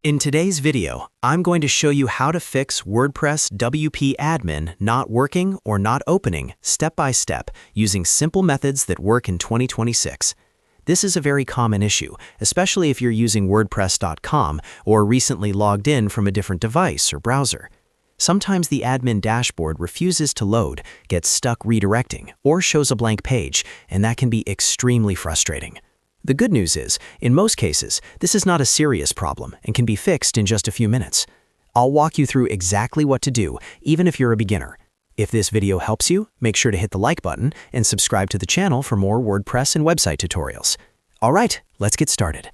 In today's video, I'm going to show you how to fix WordPress WP Admin not working or not opening step by step using simple methods that work in 2026. This is a very common issue, especially if you're using WordPress.com or recently logged in from a different device or browser. Sometimes the admin dashboard refuses to load, gets stuck redirecting, or shows a blank page, and that can be extremely frustrating. The good news is, in most cases, this is not a serious problem and can be fixed in just a few minutes. I'll walk you through exactly what to do, even if you're a beginner. If this video helps you, make sure to hit the like button and subscribe to the channel for more WordPress and website tutorials. All right, let's get started.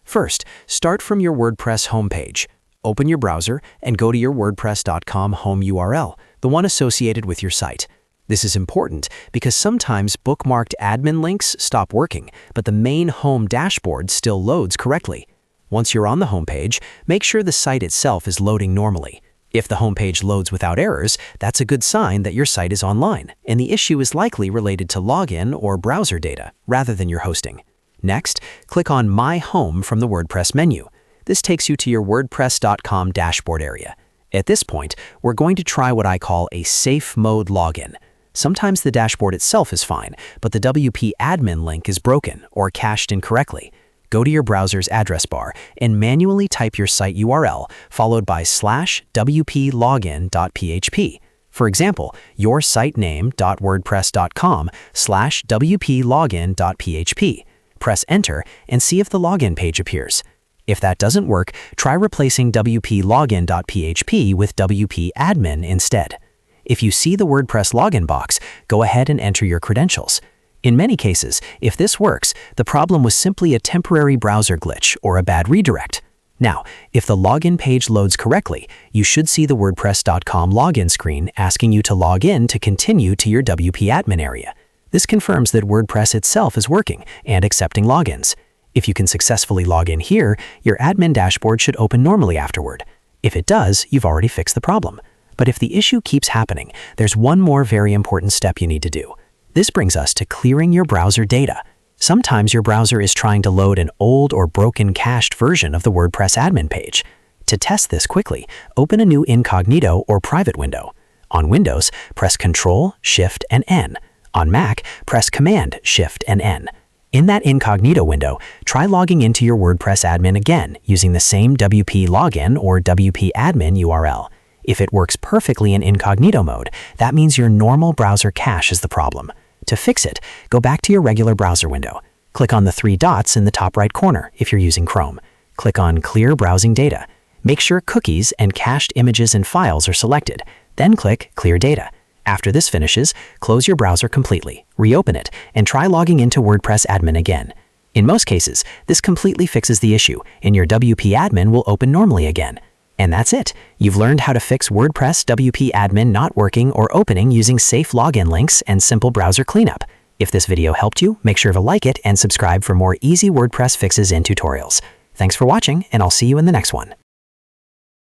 First, start from your WordPress homepage. Open your browser and go to your WordPress.com home URL, the one associated with your site. This is important because sometimes bookmarked admin links stop working, but the main home dashboard still loads correctly. Once you're on the homepage, make sure the site itself is loading normally. If the homepage loads without errors, that's a good sign that your site is online, and the issue is likely related to login or browser data rather than your hosting. Next, click on My Home from the WordPress menu. This takes you to your WordPress.com dashboard area. At this point, we're going to try what I call a safe mode login. Sometimes the dashboard itself is fine, but the WP Admin link is broken or cached incorrectly. Go to your browser's address bar and manually type your site URL followed by /wp-login.php. For example, your sitename.wordpress.com/wp-login.php. Press Enter and see if the login page appears. If that doesn't work, try replacing wp-login.php with WP Admin instead. If you see the WordPress login box, go ahead and enter your credentials. In many cases, if this works, the problem was simply a temporary browser glitch or a bad redirect. Now, if the login page loads correctly, you should see the WordPress.com login screen asking you to log in to continue to your WP Admin area. This confirms that WordPress itself is working and accepting logins. If you can successfully log in here, your admin dashboard should open normally afterward. If it does, you've already fixed the problem. But if the issue keeps happening, there's one more very important step you need to do. This brings us to clearing your browser data. Sometimes your browser is trying to load an old or broken cached version of the WordPress admin page. To test this quickly, open a new Incognito or private window. On Windows, press Ctrl, Shift, and N. On Mac, press Command, Shift, and N. In that Incognito window, try logging into your WordPress admin again using the same WP login or WP admin URL. If it works perfectly in incognito mode, that means your normal browser cache is the problem. To fix it, go back to your regular browser window. Click on the three dots in the top right corner if you're using Chrome. Click on Clear Browsing Data. Make sure cookies and cached images and files are selected. Then click Clear Data. After this finishes, close your browser completely, reopen it, and try logging into WordPress admin again. In most cases, this completely fixes the issue, and your WP admin will open normally again. And that's it. You've learned how to fix WordPress WP Admin not working or opening using safe login links and simple browser cleanup. If this video helped you, make sure to like it and subscribe for more easy WordPress fixes and tutorials. Thanks for watching, and I'll see you in the next one.